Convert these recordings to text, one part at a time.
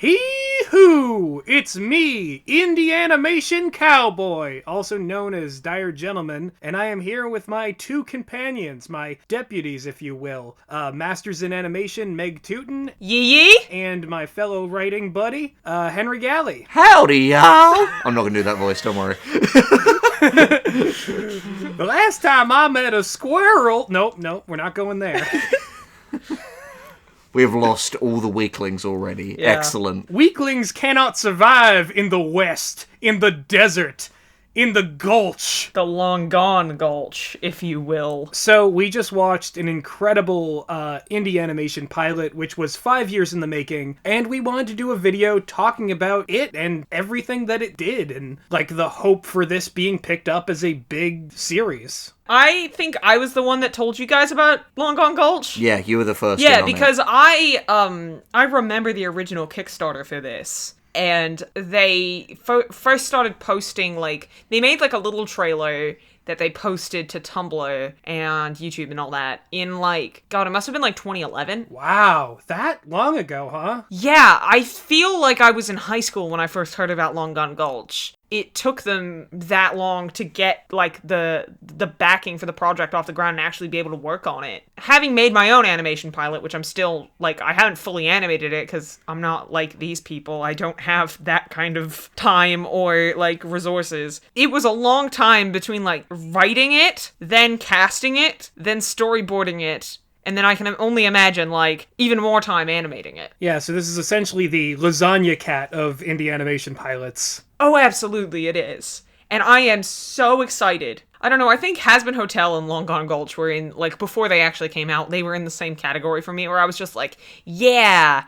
Hee-hoo! It's me, Indie Animation Cowboy, also known as Dire Gentleman, and I am here with my two companions, my deputies, if you will, Masters in Animation Meg Tuten, Yee, and my fellow writing buddy, Henry Galley. Howdy, y'all! I'm not gonna do that voice, don't worry. The last time I met a squirrel... Nope, we're not going there. We have lost all the weaklings already. Yeah. Excellent. Weaklings cannot survive in the West, in the desert, in the gulch. The long gone gulch, if you will. So we just watched an incredible indie animation pilot, which was 5 years in the making, and we wanted to do a video talking about it and everything that it did, and like the hope for this being picked up as a big series. I think I was the one that told you guys about Long Gone Gulch. Yeah, you were the first. Yeah, because I remember the original Kickstarter for this. And they first started posting, they made, a little trailer that they posted to Tumblr and YouTube and all that in, God, it must have been, 2011. Wow, that long ago, huh? Yeah, I feel like I was in high school when I first heard about Long Gone Gulch. It took them that long to get, the backing for the project off the ground and actually be able to work on it. Having made my own animation pilot, which I'm still, I haven't fully animated it because I'm not like these people. I don't have that kind of time or, resources. It was a long time between, writing it, then casting it, then storyboarding it, and then I can only imagine, even more time animating it. Yeah, so this is essentially the lasagna cat of indie animation pilots. Oh, absolutely, it is. And I am so excited. I don't know, I think Has-Been Hotel and Long Gone Gulch were in, before they actually came out, they were in the same category for me, where I was just yeah,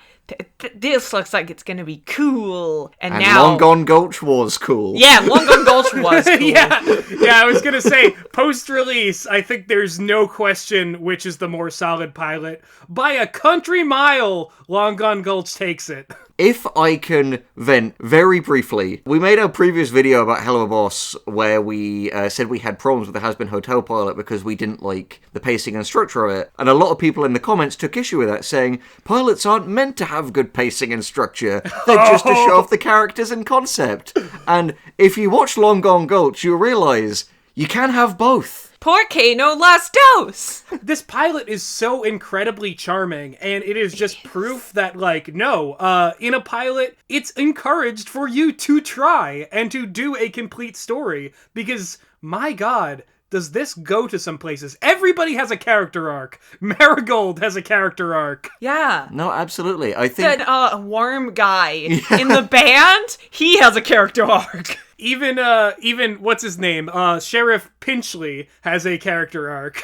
this looks like it's gonna be cool. And now... Long Gone Gulch was cool. Yeah, Long Gone Gulch was cool. yeah, I was gonna say, post-release, I think there's no question which is the more solid pilot. By a country mile, Long Gone Gulch takes it. If I can vent very briefly, we made our previous video about Hello Boss where we said we had problems with the Has-Been Hotel pilot because we didn't like the pacing and structure of it. And a lot of people in the comments took issue with that, saying, pilots aren't meant to have good pacing and structure. They're just to show off the characters and concept. And if you watch Long Gone Gulch, you'll realize you can have both. Porque no las dos! This pilot is so incredibly charming, and it is just proof that, in a pilot, it's encouraged for you to try and to do a complete story, because, my god, does this go to some places? Everybody has a character arc. Marigold has a character arc. Yeah. No, absolutely. I think... That worm guy in the band, he has a character arc. Even what's his name? Sheriff Pinchley has a character arc.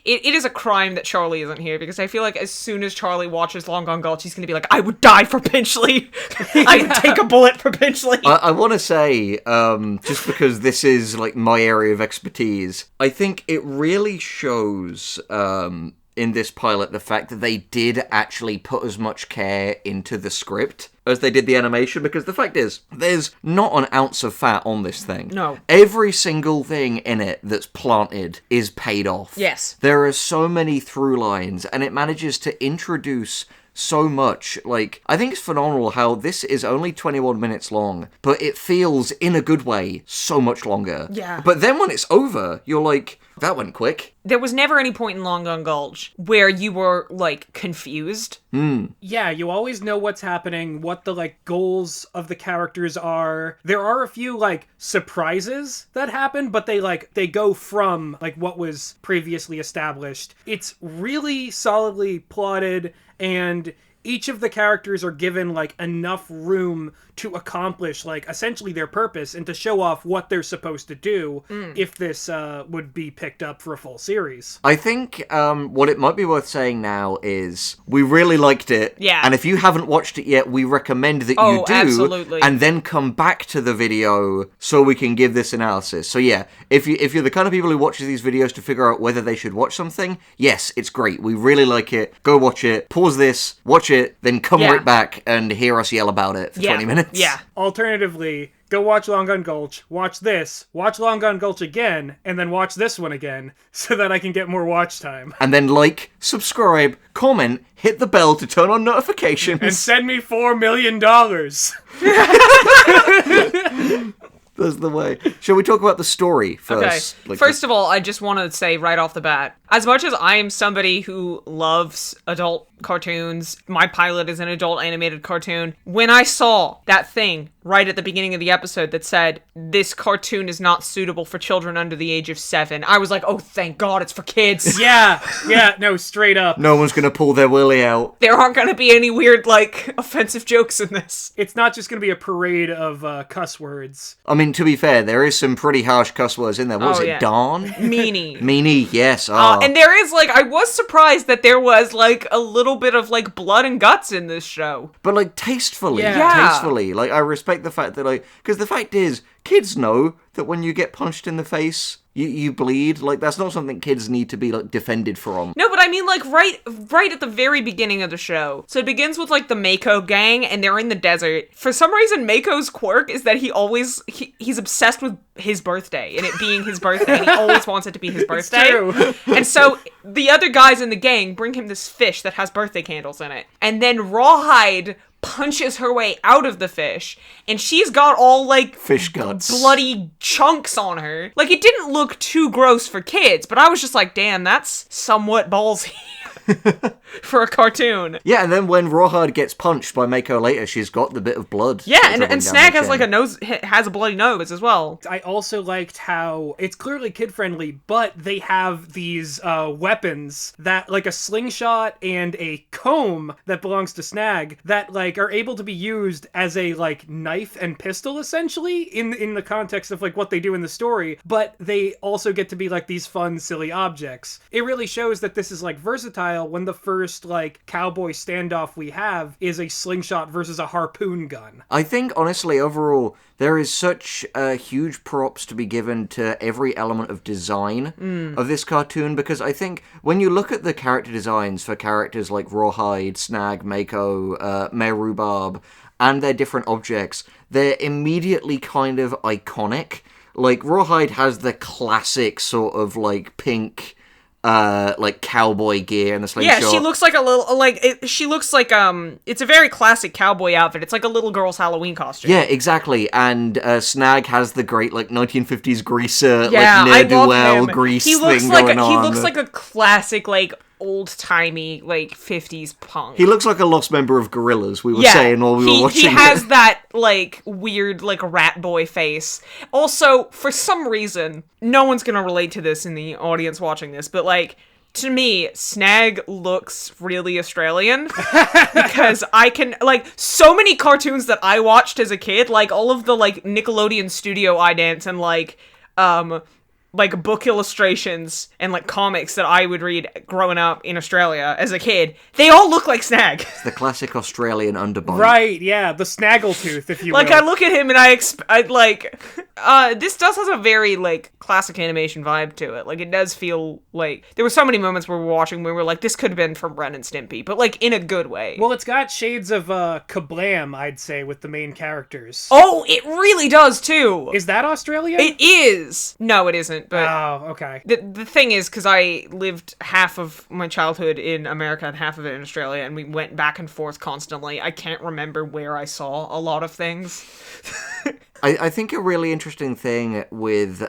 It is a crime that Charlie isn't here, because I feel like as soon as Charlie watches Long Gone Gulch, he's gonna be like, I would die for Pinchley! I would take a bullet for Pinchley! I want to say, just because this is, my area of expertise, I think it really shows, in this pilot, the fact that they did actually put as much care into the script as they did the animation, because the fact is, there's not an ounce of fat on this thing. No. Every single thing in it that's planted is paid off. Yes. There are so many through lines, and it manages to introduce so much. I think it's phenomenal how this is only 21 minutes long, but it feels, in a good way, so much longer. Yeah. But then when it's over, you're like, that went quick. There was never any point in Long Gone Gulch where you were, confused. Yeah, you always know what's happening, what the, goals of the characters are. There are a few, surprises that happen, but they go from, what was previously established. It's really solidly plotted, and each of the characters are given, enough room to accomplish, essentially their purpose and to show off what they're supposed to do if this would be picked up for a full series. I think what it might be worth saying now is we really liked it. Yeah. And if you haven't watched it yet, we recommend that you do. Absolutely. And then come back to the video so we can give this analysis. So yeah, if you're the kind of people who watches these videos to figure out whether they should watch something, yes, it's great. We really like it. Go watch it. Pause this. Watch it. Then come right back and hear us yell about it for 20 minutes. Yeah. Alternatively, go watch Long Gone Gulch, watch this, watch Long Gone Gulch again, and then watch this one again, so that I can get more watch time. And then like, subscribe, comment, hit the bell to turn on notifications. And send me $4 million. That's the way. Shall we talk about the story first? Okay. First of all, I just want to say right off the bat, as much as I am somebody who loves adult cartoons, my pilot is an adult animated cartoon. When I saw that thing right at the beginning of the episode that said, this cartoon is not suitable for children under the age of 7, I was like, oh, thank God, it's for kids. Yeah, no, straight up. No one's gonna pull their willy out. There aren't going to be any weird, like, offensive jokes in this. It's not just going to be a parade of cuss words. I mean, to be fair, there is some pretty harsh cuss words in there. What was it, Dawn? Meanie. Meanie, yes. And there is, like, I was surprised that there was, like, a little bit of, like, blood and guts in this show. But, like, tastefully. Yeah. Tastefully. Like, I respect the fact that, like, because the fact is, kids know that when you get punched in the face, you bleed. Like, that's not something kids need to be, like, defended from. No, but I mean, like, right at the very beginning of the show. So it begins with, like, the Mako Gang, and they're in the desert. For some reason, Mako's quirk is that he's obsessed with his birthday, and it being his birthday, and he always wants it to be his birthday. It's true. And so the other guys in the gang bring him this fish that has birthday candles in it. And then Rawhide punches her way out of the fish, and she's got all, like, fish guts, bloody chunks on her. Like, it didn't look too gross for kids, but I was just like, damn, that's somewhat ballsy. For a cartoon. Yeah, and then when Rawhide gets punched by Mako later, she's got the bit of blood. Yeah, and Snag has like a nose, has a bloody nose as well. I also liked how it's clearly kid-friendly, but they have these weapons that, like a slingshot and a comb that belongs to Snag, that like are able to be used as a like knife and pistol essentially in the context of like what they do in the story, but they also get to be like these fun, silly objects. It really shows that this is like versatile when the first like cowboy standoff we have is a slingshot versus a harpoon gun. I think honestly overall there is such huge props to be given to every element of design of this cartoon, because I think when you look at the character designs for characters like Rawhide, Snag, Mako, Mayor Rhubarb, and their different objects, they're immediately kind of iconic. Like Rawhide has the classic sort of like pink like cowboy gear and the slingshot. Yeah, she looks like a little, like, she looks like, it's a very classic cowboy outfit. It's like a little girl's Halloween costume. Yeah, exactly. And Snag has the great, like, 1950s greaser, yeah, like, ne'er-do-well grease thing going on. He looks like a classic, like, old-timey, like, 50s punk. He looks like a lost member of Gorillaz, we were saying while we were watching he has that, like, weird, like, rat boy face. Also, for some reason, no one's gonna relate to this in the audience watching this, but, like, to me, Snag looks really Australian, because I can, like, so many cartoons that I watched as a kid, like, all of the, like, Nickelodeon Studio Idents and, like book illustrations and like comics that I would read growing up in Australia as a kid, they all look like Snag. It's the classic Australian underbite. Right, yeah, the snaggletooth, if you will. Like, I look at him and I'd like, this does has a very, like, classic animation vibe to it. Like, it does feel like, there were so many moments where we were watching where we were like, this could have been from Ren and Stimpy, but, like, in a good way. Well, it's got shades of Kablam, I'd say, with the main characters. Oh, it really does, too! Is that Australia? It is! No, it isn't, but... Oh, okay. The thing is, because I lived half of my childhood in America and half of it in Australia, and we went back and forth constantly, I can't remember where I saw a lot of things. I think a really interesting thing with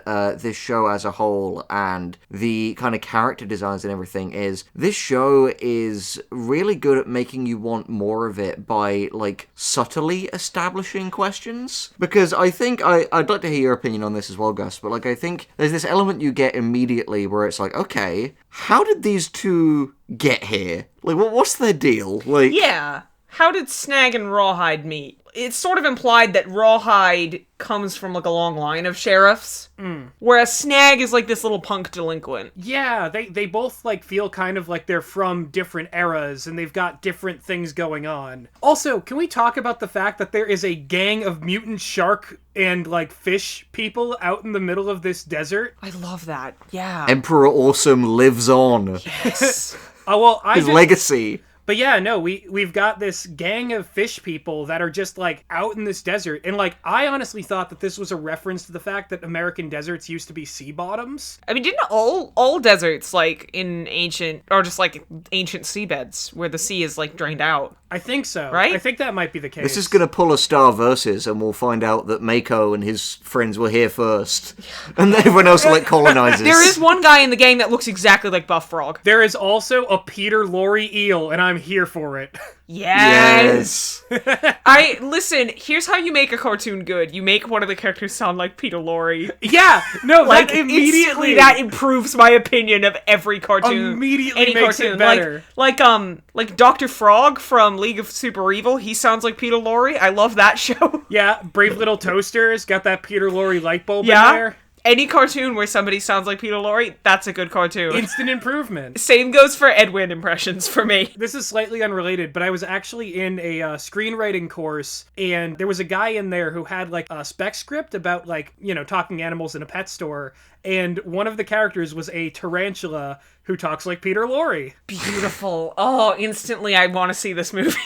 this show as a whole and the kind of character designs and everything is this show is really good at making you want more of it by, like, subtly establishing questions. Because I think, I'd like to hear your opinion on this as well, Gus, but, like, I think there's this element you get immediately where it's like, okay, how did these two get here? Like, what's their deal? Like, yeah. How did Snag and Rawhide meet? It's sort of implied that Rawhide comes from, like, a long line of sheriffs, whereas Snag is, like, this little punk delinquent. Yeah, they both, like, feel kind of like they're from different eras, and they've got different things going on. Also, can we talk about the fact that there is a gang of mutant shark and, like, fish people out in the middle of this desert? I love that, yeah. Emperor Awesome lives on. Yes. Oh, well, His legacy. But yeah, no, we've got this gang of fish people that are just like out in this desert, and like I honestly thought that this was a reference to the fact that American deserts used to be sea bottoms. I mean, didn't all deserts, like, in ancient, or just, like, ancient seabeds, where the sea is, like, drained out? I think so. Right? I think that might be the case. This is going to pull a Star Versus, and we'll find out that Mako and his friends were here first. And everyone else, like, colonizes. There is one guy in the game that looks exactly like Buff Frog. There is also a Peter Lorre eel, and I'm here for it. Yes! Listen, here's how you make a cartoon good. You make one of the characters sound like Peter Lorre. Yeah! No, Like, that immediately... instantly that improves my opinion of every cartoon. Immediately any makes cartoon. it better. Like Dr. Frog from League of Super Evil, he sounds like Peter Lorre. I love that show. Yeah, Brave Little Toasters got that Peter Lorre light bulb in Yeah. there. Any cartoon where somebody sounds like Peter Lorre, that's a good cartoon. Instant improvement. Same goes for Edwin impressions for me. This is slightly unrelated, but I was actually in a screenwriting course, and there was a guy in there who had like a spec script about like, you know, talking animals in a pet store, and one of the characters was a tarantula who talks like Peter Lorre. Beautiful. Oh, instantly I want to see this movie.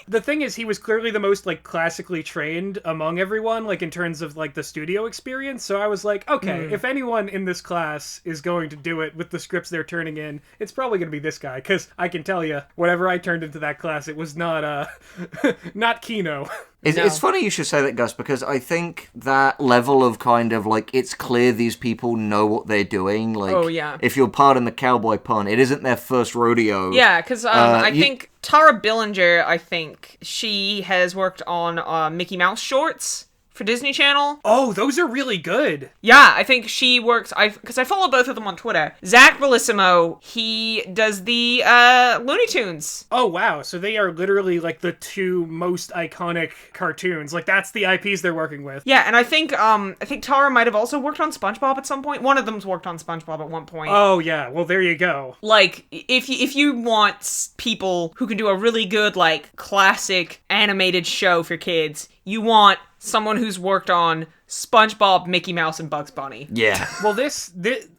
The thing is, he was clearly the most like classically trained among everyone, like in terms of like the studio experience. So I was like, okay, if anyone in this class is going to do it with the scripts they're turning in, it's probably going to be this guy. Because I can tell you, whatever I turned into that class, it was not not Kino. It's funny you should say that, Gus, because I think that level of kind of, like, it's clear these people know what they're doing. Like, Oh, yeah. if you'll pardon the cowboy pun, it isn't their first rodeo. Yeah, because I think Tara Billinger, I think, she has worked on Mickey Mouse shorts for Disney Channel. Oh, those are really good. Yeah, I think she works, because I follow both of them on Twitter. Zach Bellissimo, he does the Looney Tunes. Oh, wow. So they are literally like the two most iconic cartoons. Like, that's the IPs they're working with. Yeah, and I think Tara might have also worked on SpongeBob at some point. One of them's worked on SpongeBob at one point. Oh, yeah. Well, there you go. Like, if you want people who can do a really good, like, classic animated show for kids, you want someone who's worked on SpongeBob, Mickey Mouse, and Bugs Bunny. Yeah. Well, this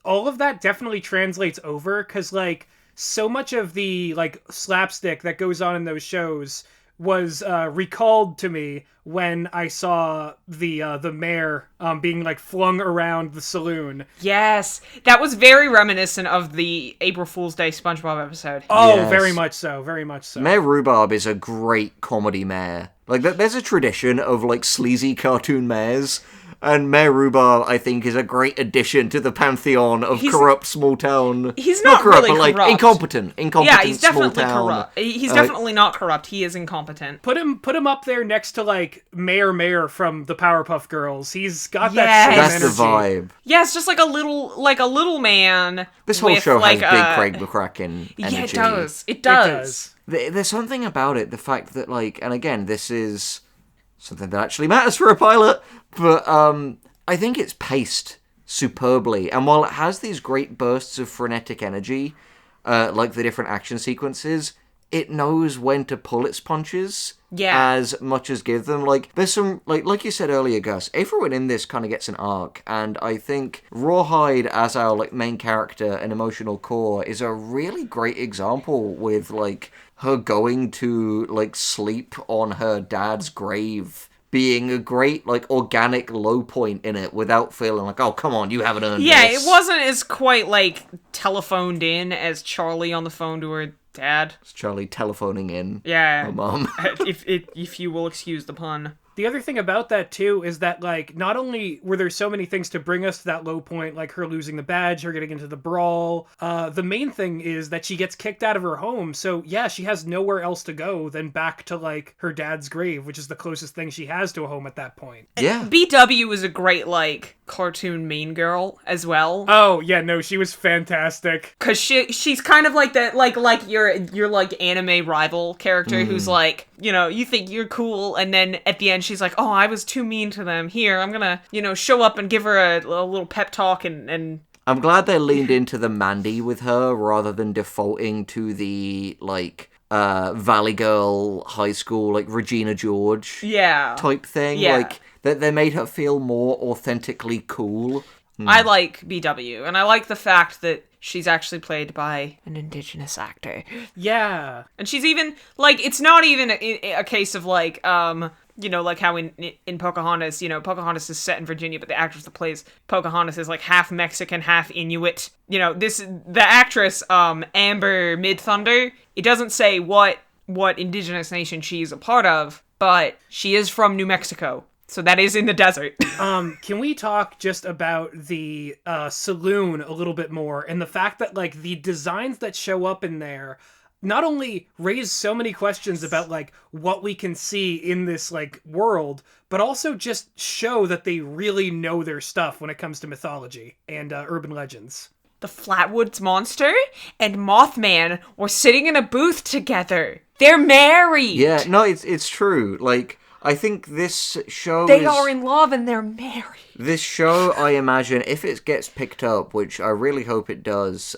all of that definitely translates over, because, like, so much of the, like, slapstick that goes on in those shows was recalled to me when I saw the mayor being, like, flung around the saloon. Yes, that was very reminiscent of the April Fool's Day SpongeBob episode. Oh, Yes. very much so, very much so. Mayor Rhubarb is a great comedy mayor. Like, there's a tradition of, like, sleazy cartoon mayors, and Mayor Rhubarb, I think, is a great addition to the pantheon of corrupt small town. He's not corrupt, really but, like, corrupt. incompetent Yeah, he's definitely small town. corrupt. He's definitely not corrupt. He is incompetent. Put him up there next to, like, Mayor from the Powerpuff Girls. He's got that Yes. same That's energy. the vibe. Yeah, it's just like a little man. This whole with, show like, has big Craig McCracken energy. Yeah, it does. It It does. does. There's something about it, the fact that, like, and again, this is something that actually matters for a pilot, but I think it's paced superbly, and while it has these great bursts of frenetic energy, like the different action sequences, it knows when to pull its punches. Yeah. As much as give them. Like, there's some, like you said earlier, Gus, everyone in this kind of gets an arc, and I think Raw Hide as our, like, main character and emotional core is a really great example with, like, her going to, like, sleep on her dad's grave being a great, like, organic low point in it without feeling like, oh, come on, you haven't earned this. It wasn't as quite, like, telephoned in as Charlie on the phone to her dad. It's Charlie telephoning in Yeah. her mom. if you will excuse the pun. The other thing about that, too, is that, like, not only were there so many things to bring us to that low point, like her losing the badge, her getting into the brawl, the main thing is that she gets kicked out of her home, so, yeah, she has nowhere else to go than back to, like, her dad's grave, which is the closest thing she has to a home at that point. Yeah. BW was a great, like, cartoon mean girl as well. Oh, yeah, no, she was fantastic. Cause she's kind of like that, like your like anime rival character who's like, you know, you think you're cool, and then at the end she's like, oh, I was too mean to them. Here, I'm gonna, you know, show up and give her a little pep talk and. I'm glad they leaned into the Mandy with her rather than defaulting to the, like, Valley Girl high school, like, Regina George Yeah. type thing. Yeah. Like, they made her feel more authentically cool. I like BW, and I like the fact that she's actually played by an indigenous actor. Yeah. And she's even, like, it's not even a case of, like, you know, like how in Pocahontas, you know, Pocahontas is set in Virginia, but the actress that plays Pocahontas is, like, half Mexican, half Inuit. You know, the actress, Amber Midthunder, it doesn't say what indigenous nation she's a part of, but she is from New Mexico. So that is in the desert. Can we talk just about the saloon a little bit more, and the fact that, like, the designs that show up in there not only raise so many questions about, like, what we can see in this, like, world, but also just show that they really know their stuff when it comes to mythology and urban legends. The Flatwoods Monster and Mothman were sitting in a booth together. They're married! Yeah, no, it's true. Like, I think this show They are in love and they're married. This show, I imagine, if it gets picked up, which I really hope it does,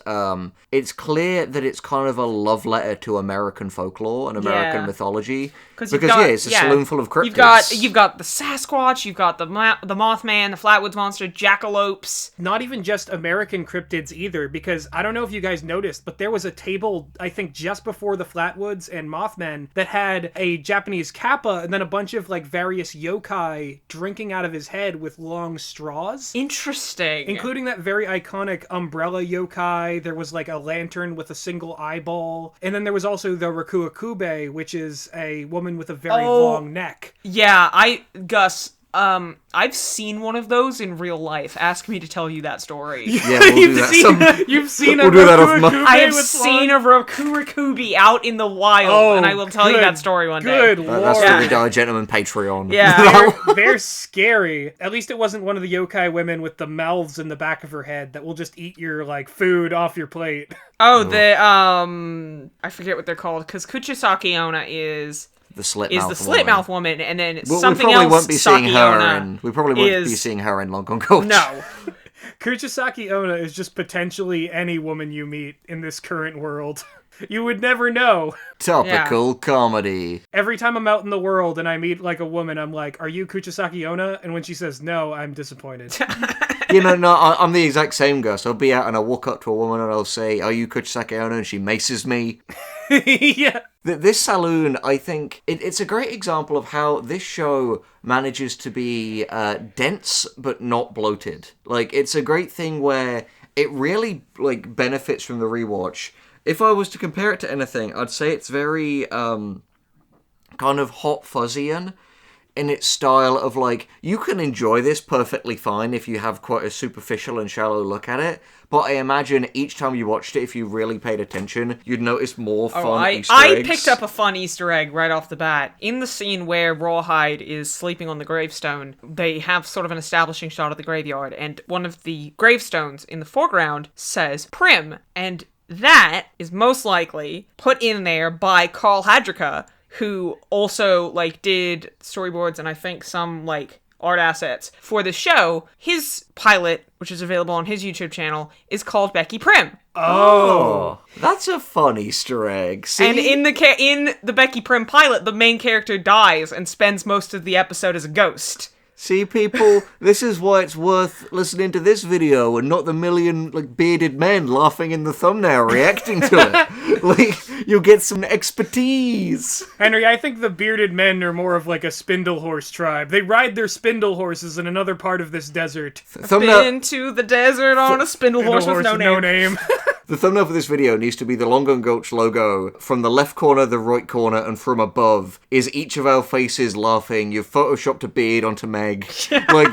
it's clear that it's kind of a love letter to American folklore and American mythology. Because it's a saloon full of cryptids. You've got the Sasquatch, you've got the Mothman, the Flatwoods Monster, jackalopes. Not even just American cryptids either, because I don't know if you guys noticed, but there was a table, I think just before the Flatwoods and Mothman, that had a Japanese kappa and then a bunch of, like, various yokai drinking out of his head with long straws. Interesting. Including that very iconic umbrella yokai. There was, like, a lantern with a single eyeball. And then there was also the Rakuakube, which is a woman with a very long neck. Yeah, Gus, I've seen one of those in real life. Ask me to tell you that story. Yeah, we'll do that. You've seen we'll do that off mic. I have seen a Rakuakube out in the wild, and I will tell you that story one day. Good lord. That's for the Die Gentleman Patreon. Yeah. They're scary. At least it wasn't one of the yokai women with the mouths in the back of her head that will just eat your, like, food off your plate. Oh, I forget what they're called, because Kuchisaki Onna is the slit mouth woman, and then we something probably else. Won't be seeing her Onna we probably won't be seeing her in Long Gone Gulch. No. Kuchisaki Onna is just potentially any woman you meet in this current world. You would never know. Topical comedy. Every time I'm out in the world and I meet, like, a woman, I'm like, are you Kuchisaki Onna? And when she says no, I'm disappointed. You know, no, I'm the exact same, Gus. I'll be out and I'll walk up to a woman and I'll say, are you Kuchisaki Onna? And she maces me. Yeah. This saloon, I think, it's a great example of how this show manages to be dense but not bloated. Like, it's a great thing where it really, like, benefits from the rewatch. If I was to compare it to anything, I'd say it's very kind of hot fuzzy-ian in its style of, like, you can enjoy this perfectly fine if you have quite a superficial and shallow look at it, but I imagine each time you watched it, if you really paid attention, you'd notice more fun Easter eggs. I picked up a fun Easter egg right off the bat. In the scene where Rawhide is sleeping on the gravestone, they have sort of an establishing shot of the graveyard, and one of the gravestones in the foreground says Prim, and that is most likely put in there by Carl Hadrika, who also, like, did storyboards and I think some, like, art assets for the show. His pilot, which is available on his YouTube channel, is called Becky Prim. Oh, that's a fun Easter egg. See? And in the Becky Prim pilot, the main character dies and spends most of the episode as a ghost. See, people, this is why it's worth listening to this video and not the million, like, bearded men laughing in the thumbnail reacting to it. Like, you'll get some expertise. Henry, I think the bearded men are more of, like, a spindle horse tribe. They ride their spindle horses in another part of this desert. Been to the desert on a spindle horse with no name. The thumbnail for this video needs to be the Long Gone Gulch logo. From the left corner, the right corner, and from above is each of our faces laughing. You've photoshopped a beard onto Meg. Like,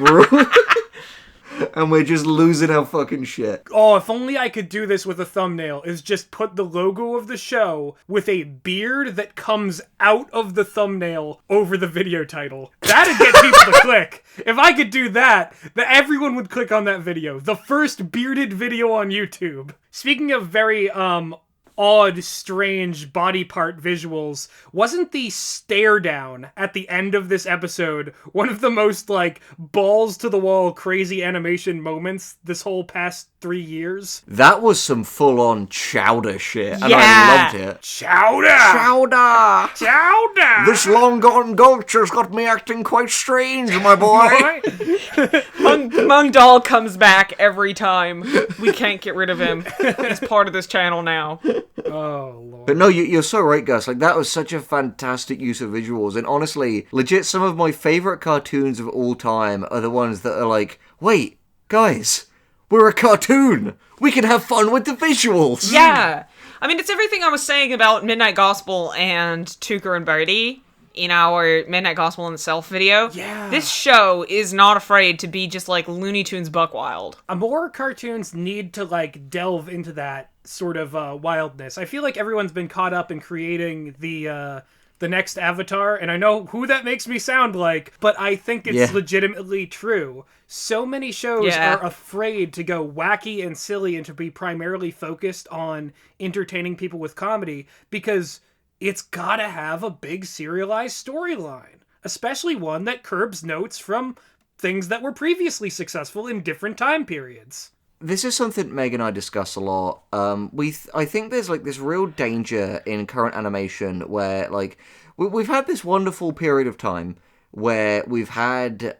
and we're just losing our fucking shit. Oh, if only I could do this with a thumbnail, is just put the logo of the show with a beard that comes out of the thumbnail over the video title. That'd get people to click. If I could do that, everyone would click on that video. The first bearded video on YouTube. Speaking of very, odd, strange body part visuals, wasn't the stare down at the end of this episode one of the most, like, balls to the wall crazy animation moments this whole past 3 years. That was some full-on chowder shit, and Yeah. I loved it. Chowder! Chowder! Chowder! This long gone gulch has got me acting quite strange, my boy. Mung Doll comes back every time. We can't get rid of him. He's part of this channel now. Oh, Lord. But no, you're so right, Gus. Like, that was such a fantastic use of visuals. And honestly, legit, some of my favorite cartoons of all time are the ones that are like, wait, guys, we're a cartoon. We can have fun with the visuals. Yeah. I mean, it's everything I was saying about Midnight Gospel and Tucker and Birdie in our Midnight Gospel and Self video. Yeah. This show is not afraid to be just like Looney Tunes buck wild. More cartoons need to, like, delve into that sort of wildness. I feel like everyone's been caught up in creating the next Avatar, and I know who that makes me sound like, but I think it's legitimately true. So many shows are afraid to go wacky and silly and to be primarily focused on entertaining people with comedy because it's gotta have a big serialized storyline, especially one that curbs notes from things that were previously successful in different time periods. This is something Meg and I discuss a lot. I think there's like this real danger in current animation where like we've had this wonderful period of time where we've had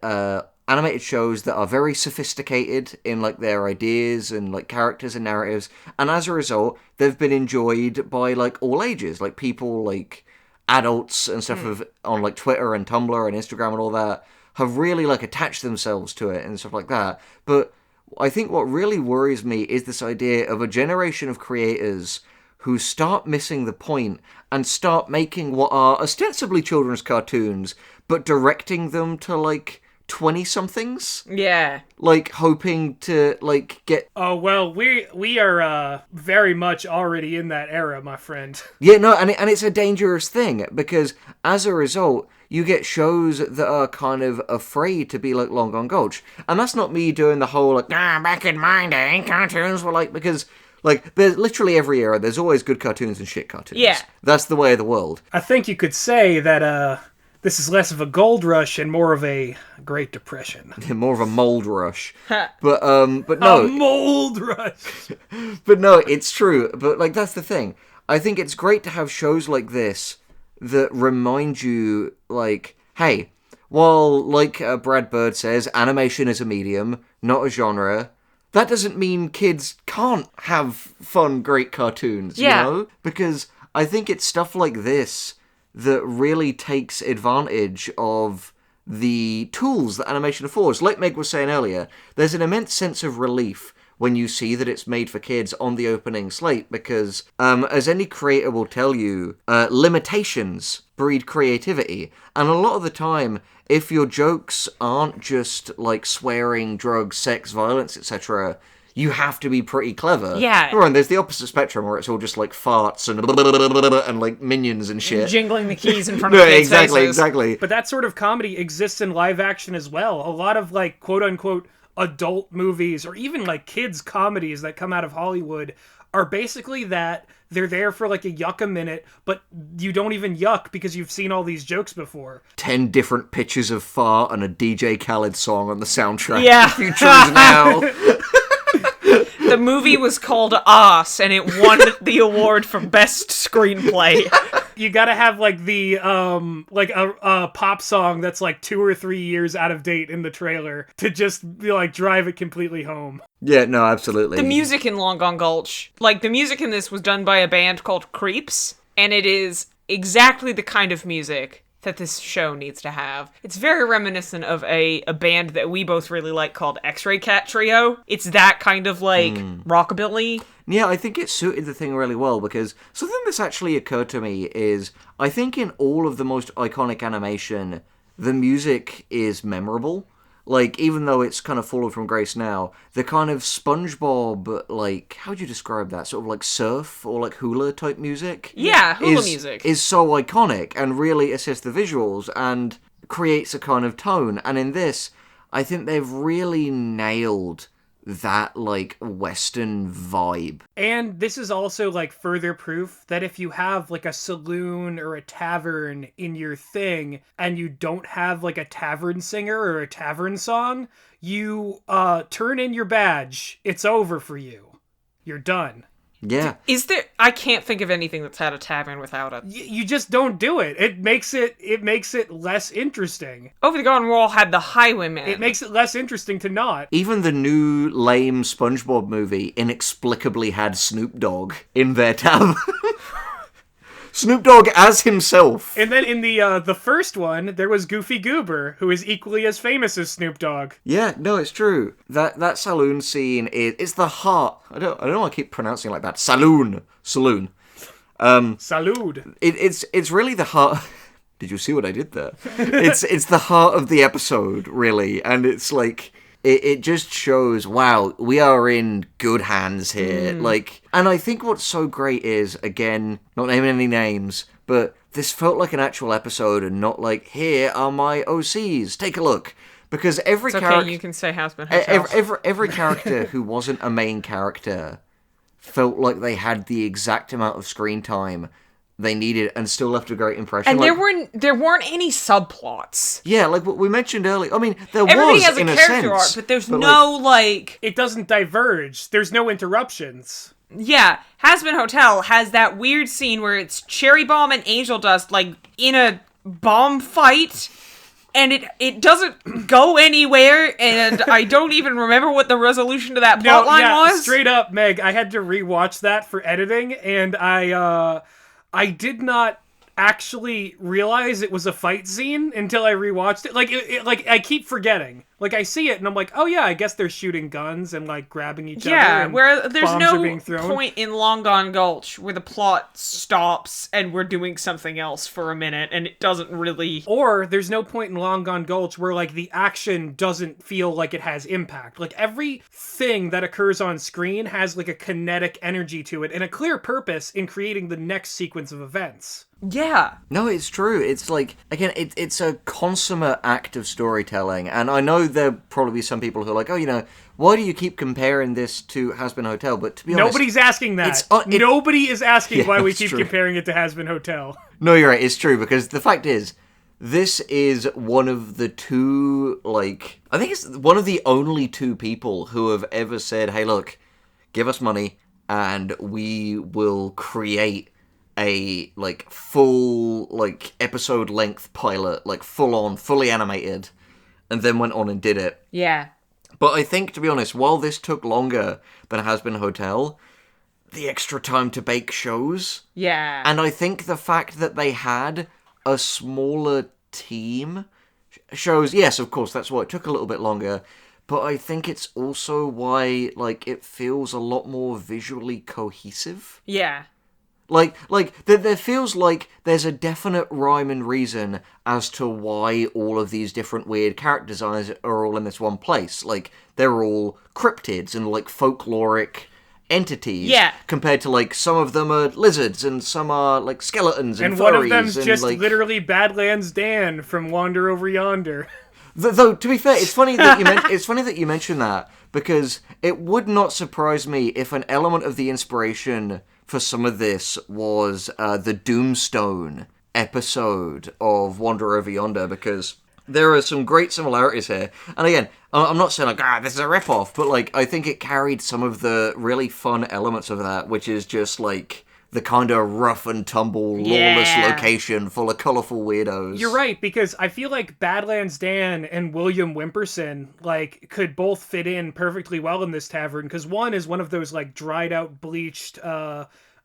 animated shows that are very sophisticated in like their ideas and like characters and narratives, and as a result, they've been enjoyed by like all ages, like people like adults and stuff on like Twitter and Tumblr and Instagram and all that have really like attached themselves to it and stuff like that. But I think what really worries me is this idea of a generation of creators who start missing the point and start making what are ostensibly children's cartoons, but directing them to like 20-somethings. Yeah. Like, hoping to, like, get... Oh, well, we are very much already in that era, my friend. Yeah, no, and it's a dangerous thing, because as a result, you get shows that are kind of afraid to be like Long Gone Gulch. And that's not me doing the whole, like, back in my day, cartoons were like... Because, like, there's literally every era, there's always good cartoons and shit cartoons. Yeah. That's the way of the world. I think you could say that, this is less of a gold rush and more of a Great Depression. More of a mold rush. But no. A mold rush! But no, it's true. But, like, that's the thing. I think it's great to have shows like this that remind you, like, hey, while, like Brad Bird says, animation is a medium, not a genre, that doesn't mean kids can't have fun, great cartoons, you know? Because I think it's stuff like this that really takes advantage of the tools that animation affords. Like Meg was saying earlier, there's an immense sense of relief when you see that it's made for kids on the opening slate, because, as any creator will tell you, limitations breed creativity. And a lot of the time, if your jokes aren't just, like, swearing, drugs, sex, violence, etc., you have to be pretty clever. Yeah. And there's the opposite spectrum where it's all just like farts and like minions and shit. Jingling the keys in front of kids' faces. Exactly. But that sort of comedy exists in live action as well. A lot of, like, quote-unquote adult movies or even, like, kids' comedies that come out of Hollywood are basically that. They're there for, like, a yuck a minute, but you don't even yuck because you've seen all these jokes before. 10 different pictures of fart and a DJ Khaled song on the soundtrack. Yeah. Future is now. The movie was called Us, and it won the award for Best Screenplay. You gotta have, like, the, like, a pop song that's, like, 2 or 3 years out of date in the trailer to just, be, like, drive it completely home. Yeah, no, absolutely. The music in Long Gone Gulch, like, the music in this was done by a band called Creeps, and it is exactly the kind of music that this show needs to have. It's very reminiscent of a band that we both really like called X-Ray Cat Trio. It's that kind of, like, rockabilly. Yeah, I think it suited the thing really well, because something that's actually occurred to me is, I think in all of the most iconic animation, the music is memorable. Like, even though it's kind of fallen from grace now, the kind of SpongeBob, like, how would you describe that? Sort of like surf or like hula type music? Yeah, hula music. Is so iconic and really assists the visuals and creates a kind of tone. And in this, I think they've really nailed that, like, Western vibe. And this is also, like, further proof that if you have, like, a saloon or a tavern in your thing, and you don't have, like, a tavern singer or a tavern song, you, turn in your badge. It's over for you. You're done. Yeah. Is there... I can't think of anything that's had a tavern without it. You just don't do it. It makes it less interesting. Over the Garden Wall had the Highwaymen. It makes it less interesting to not. Even the new lame SpongeBob movie inexplicably had Snoop Dogg in their tab. Snoop Dogg as himself. And then in the first one, there was Goofy Goober, who is equally as famous as Snoop Dogg. Yeah, no, it's true. That saloon scene it's the heart. I don't know why I keep pronouncing it like that. Saloon. Salud. It's really the heart. Did you see what I did there? It's the heart of the episode, really, and it's like it just shows, wow, we are in good hands here. Like, and I think what's so great is, again, not naming any names, but this felt like an actual episode and not like, here are my OCs, take a look. Because every character, you can say Husband Hotel. every character who wasn't a main character felt like they had the exact amount of screen time they needed and still left a great impression. And like, there weren't any subplots. Yeah, like what we mentioned earlier. I mean, Everybody has a in character a sense, arc, but there's no, like... It doesn't diverge. There's no interruptions. Yeah, Husband Hotel has that weird scene where it's Cherry Bomb and Angel Dust, like, in a bomb fight, and it doesn't go anywhere, and I don't even remember what the resolution to that plotline was. Straight up, Meg, I had to rewatch that for editing, and I did not actually realize it was a fight scene until I rewatched it. Like I keep forgetting. Like, I see it and I'm like, oh yeah, I guess they're shooting guns and like grabbing each other. Yeah, and where there's bombs no are being thrown. point in Long Gone Gulch where the plot stops and we're doing something else for a minute and it doesn't really... Or there's no point in Long Gone Gulch where like the action doesn't feel like it has impact. Like, everything that occurs on screen has like a kinetic energy to it and a clear purpose in creating the next sequence of events. Yeah. No, it's true. It's like, again, it's a consummate act of storytelling. And I know there'll probably be some people who are like, oh, you know, why do you keep comparing this to Has-Been Hotel? But to be honest... Nobody's asking that. Nobody is asking why we keep comparing it to Has-Been Hotel. No, you're right. It's true. Because the fact is, this is one of the two, like... I think it's one of the only two people who have ever said, hey, look, give us money and we will create a, like, full, like, episode-length pilot, like, full-on, fully animated, and then went on and did it. Yeah. But I think, to be honest, while this took longer than Has-Been Hotel, the extra time to bake shows. Yeah. And I think the fact that they had a smaller team shows, yes, of course, that's why it took a little bit longer, but I think it's also why, like, it feels a lot more visually cohesive. Yeah. Like there feels like there's a definite rhyme and reason as to why all of these different weird character designs are all in this one place. Like, they're all cryptids and, like, folkloric entities. Yeah. Compared to, like, some of them are lizards and some are, like, skeletons and furries. And one of them's and, just like... literally Badlands Dan from Wander Over Yonder. Though, to be fair, it's funny that you mention that, because it would not surprise me if an element of the inspiration for some of this was the Doomstone episode of Wander Over Yonder, because there are some great similarities here. And again, I'm not saying like, this is a ripoff, but like, I think it carried some of the really fun elements of that, which is just like the kind of rough and tumble, lawless location full of colourful weirdos. You're right, because I feel like Badlands Dan and William Wimperson, like, could both fit in perfectly well in this tavern, because one is one of those, like, dried out, bleached,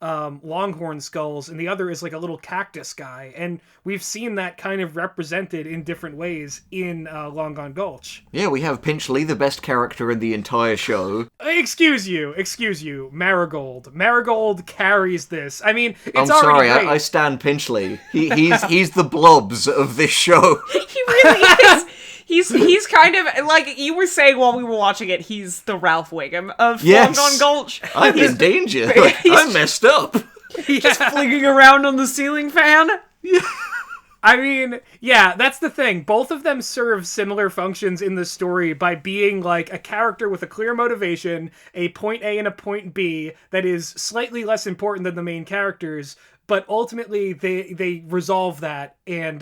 longhorn skulls, and the other is like a little cactus guy, and we've seen that kind of represented in different ways in Long Gone Gulch. Yeah, we have Pinchley, the best character in the entire show. Excuse you, Marigold carries this. I mean, it's I'm sorry, already great. I stand Pinchley. He's the blobs of this show. He really is. He's kind of, like you were saying while we were watching it, he's the Ralph Wiggum of Long Gone Gulch. I'm in danger. I'm messed up. Just flinging around on the ceiling fan. Yeah. I mean, yeah, that's the thing. Both of them serve similar functions in the story by being like a character with a clear motivation, a point A and a point B that is slightly less important than the main characters, but ultimately they resolve that and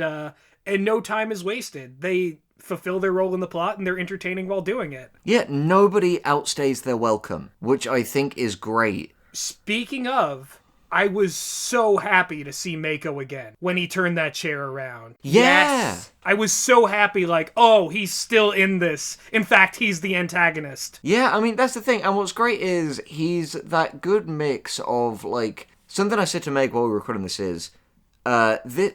no time is wasted. They fulfill their role in the plot and they're entertaining while doing it. Yeah, nobody outstays their welcome, which I think is great. Speaking of, I was so happy to see Mako again when he turned that chair around. Yeah. Yes. I was so happy, like, oh, he's still in this. In fact, he's the antagonist. Yeah, I mean, that's the thing. And what's great is he's that good mix of, like, something I said to Meg while we were recording this is, while we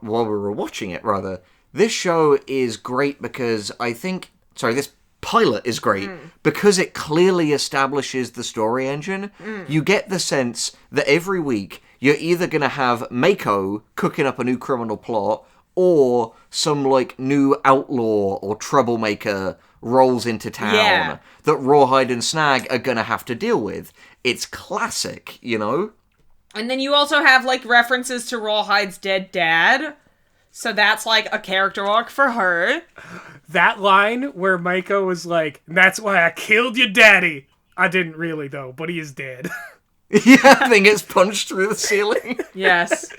were watching it, rather, this show is great because this pilot is great because it clearly establishes the story engine. You get the sense that every week you're either going to have Mako cooking up a new criminal plot or some like new outlaw or troublemaker rolls into town that Raw Hide and Snag are going to have to deal with. It's classic, you know? And then you also have like references to Rawhide's dead dad. So that's like a character arc for her. That line where Mako was like, that's why I killed your daddy. I didn't really, though, but he is dead. Yeah, I think it's punched through the ceiling. Yes.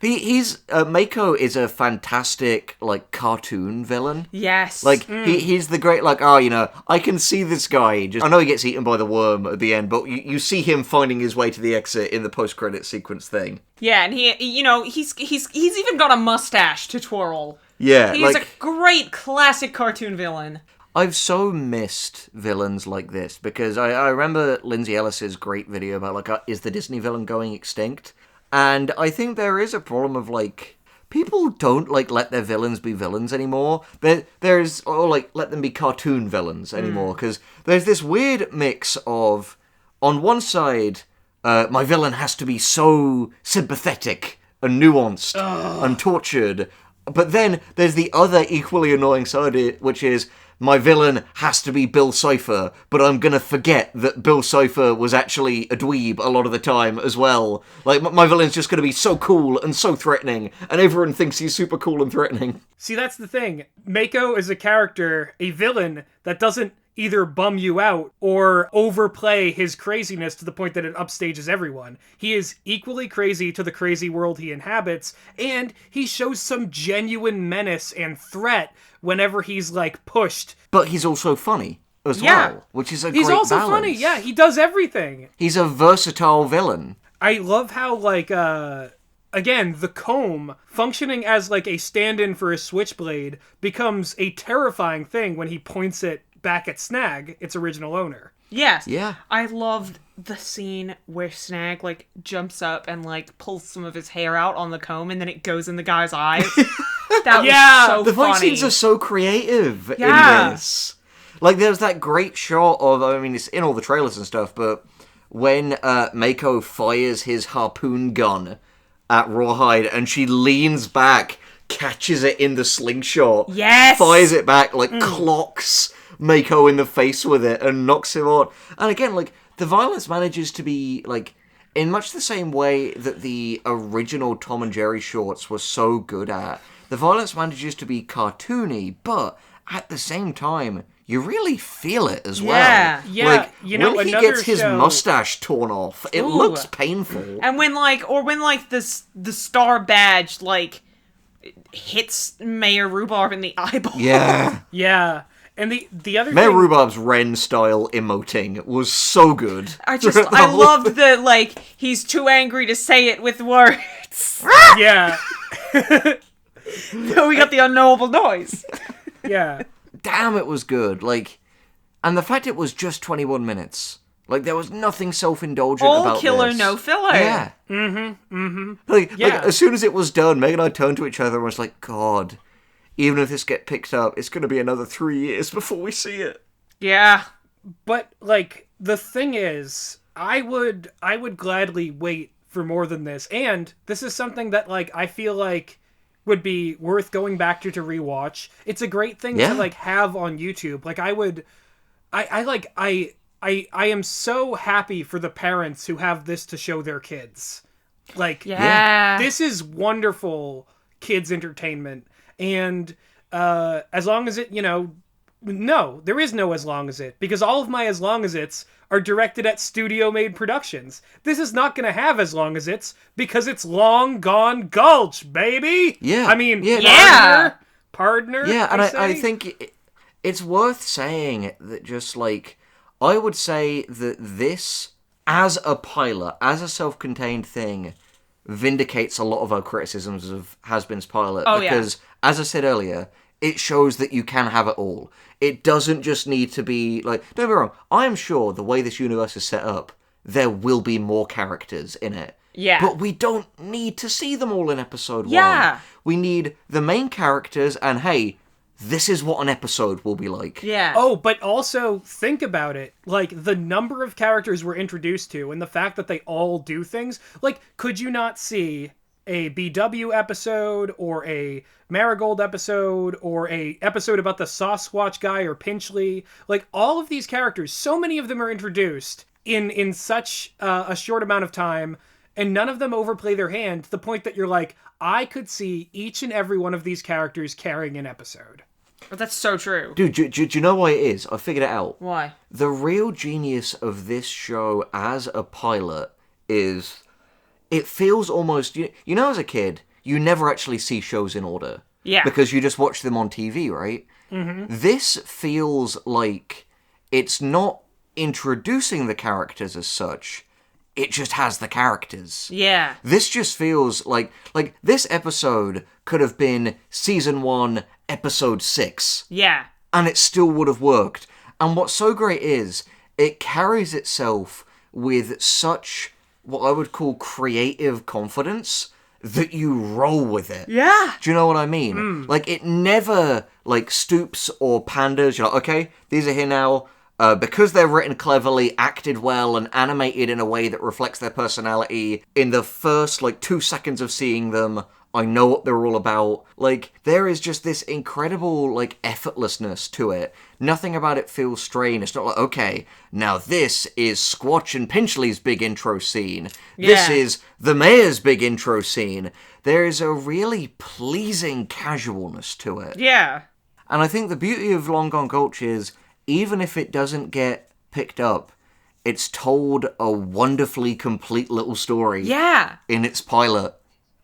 He's Mako is a fantastic, like, cartoon villain. Yes. Like, he's the great, like, oh, you know, I can see this guy. I know he gets eaten by the worm at the end, but you see him finding his way to the exit in the post-credit sequence thing. Yeah, and he, you know, he's even got a mustache to twirl. Yeah, He's a great classic cartoon villain. I've so missed villains like this, because I remember Lindsay Ellis's great video about, like, is the Disney villain going extinct? And I think there is a problem of, like, people don't, like, let their villains be villains anymore. There's, or, like, let them be cartoon villains anymore, because there's this weird mix of, on one side, my villain has to be so sympathetic and nuanced and tortured, but then there's the other equally annoying side, which is, my villain has to be Bill Cipher, but I'm gonna forget that Bill Cipher was actually a dweeb a lot of the time as well. Like, my villain's just gonna be so cool and so threatening, and everyone thinks he's super cool and threatening. See, that's the thing. Mako is a character, a villain, that doesn't either bum you out or overplay his craziness to the point that it upstages everyone. He is equally crazy to the crazy world he inhabits, and he shows some genuine menace and threat whenever he's, like, pushed. But he's also funny as well, which is a great balance. He's also funny, yeah, he does everything. He's a versatile villain. I love how, like, again, the comb, functioning as, like, a stand-in for a switchblade, becomes a terrifying thing when he points it back at Snag, its original owner. Yes. Yeah. I loved the scene where Snag, like, jumps up and, like, pulls some of his hair out on the comb and then it goes in the guy's eyes. That was so the funny. fight scenes are so creative in this. Like, there's that great shot of, I mean, it's in all the trailers and stuff, but when Mako fires his harpoon gun at Rawhide and she leans back, catches it in the slingshot, fires it back, like, clocks Mako in the face with it and knocks him out. And again, like, the violence manages to be, like, in much the same way that the original Tom and Jerry shorts were so good at. The violence manages to be cartoony, but at the same time, you really feel it as well. Yeah, like, you know, when he another gets his show... mustache torn off, it looks painful. And when, like, the star badge, like, hits Mayor Rhubarb in the eyeball. Yeah. Yeah. And the other Mayor thing... Rhubarb's Ren style emoting was so good. I loved the, like, he's too angry to say it with words. Yeah. So we got the unknowable noise. Yeah. Damn, it was good. Like, and the fact it was just 21 minutes. Like, there was nothing self-indulgent about this. All killer, no filler. Yeah. Like, as soon as it was done, Meg and I turned to each other and was like, God, even if this gets picked up, it's going to be another 3 years before we see it. Yeah. But, like, the thing is, I would gladly wait for more than this. And this is something that, like, I feel like would be worth going back to rewatch. It's a great thing to, like, have on YouTube. Like, I am so happy for the parents who have this to show their kids. Like, yeah. This is wonderful kids entertainment. And as long as it, no, there is no as long as it, because all of my as long as it's are directed at studio-made productions. This is not going to have as long as it's, because it's long gone Gulch, baby! Yeah. I mean, Yeah. Partner? Yeah, and I say? think it's worth saying that just, like, I would say that this, as a pilot, as a self-contained thing, vindicates a lot of our criticisms of Has-Been's pilot. Oh, because, as I said earlier, it shows that you can have it all. It doesn't just need to be, like, don't get me wrong, I am sure the way this universe is set up, there will be more characters in it. Yeah. But we don't need to see them all in episode 1. Yeah. We need the main characters, and hey, this is what an episode will be like. Yeah. Oh, but also think about it. Like, the number of characters we're introduced to and the fact that they all do things. Like, could you not see a BW episode or a Marigold episode or a episode about the Sasquatch guy or Pinchley? Like, all of these characters, so many of them are introduced in such a short amount of time, and none of them overplay their hand to the point that you're like, I could see each and every one of these characters carrying an episode. But that's so true. Dude, do you know why it is? I figured it out. Why? The real genius of this show as a pilot is it feels almost... You know, as a kid, you never actually see shows in order. Yeah. Because you just watch them on TV, right? Mm-hmm. This feels like it's not introducing the characters as such. It just has the characters. Yeah. This just feels like this episode could have been season 1, episode 6. Yeah. And it still would have worked. And what's so great is it carries itself with such what I would call creative confidence that you roll with it. Yeah. Do you know what I mean? Like, it never, like, stoops or panders. You're like, okay, these are here now. Because they're written cleverly, acted well, and animated in a way that reflects their personality, in the first, 2 seconds of seeing them, I know what they're all about. Like, there is just this incredible, effortlessness to it. Nothing about it feels strained. It's not like, okay, now this is Squatch and Pinchley's big intro scene. This Yeah. is the Mayor's big intro scene. There is a really pleasing casualness to it. Yeah. And I think the beauty of Long Gone Gulch is, even if it doesn't get picked up, it's told a wonderfully complete little story Yeah. in its pilot.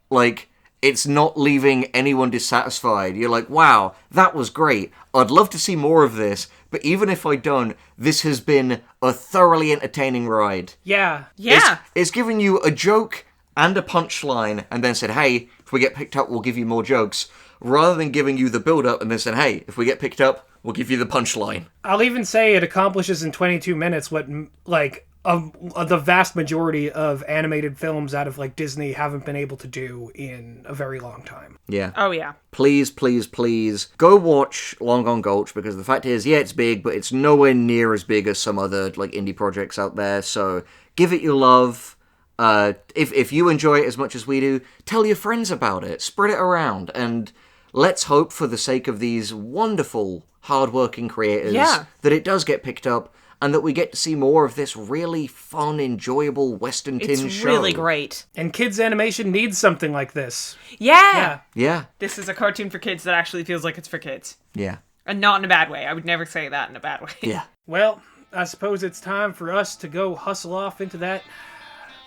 Like, it's not leaving anyone dissatisfied. You're like, wow, that was great. I'd love to see more of this, but even if I don't, this has been a thoroughly entertaining ride. Yeah. Yeah. It's given you a joke and a punchline, and then said, hey, if we get picked up, we'll give you more jokes. Rather than giving you the build-up and then said, hey, if we get picked up, we'll give you the punchline. I'll even say it accomplishes in 22 minutes what, the vast majority of animated films out of, Disney haven't been able to do in a very long time. Yeah. Oh, yeah. Please, please, please, go watch Long Gone Gulch, because the fact is, yeah, it's big, but it's nowhere near as big as some other, indie projects out there, so give it your love. If you enjoy it as much as we do, tell your friends about it, spread it around, and let's hope, for the sake of these wonderful, hard-working creators, that it does get picked up, and that we get to see more of this really fun, enjoyable Western-tinged show. It's really great. And kids' animation needs something like this. Yeah. Yeah. This is a cartoon for kids that actually feels like it's for kids. Yeah. And not in a bad way. I would never say that in a bad way. Yeah. Well, I suppose it's time for us to go hustle off into that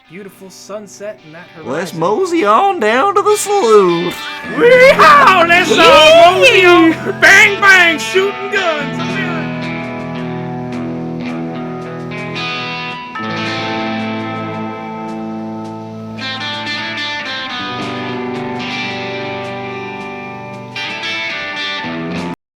beautiful sunset and that horizon. Let's mosey on down to the saloon. Weehaw! Let's mosey on! Bang, bang! Shooting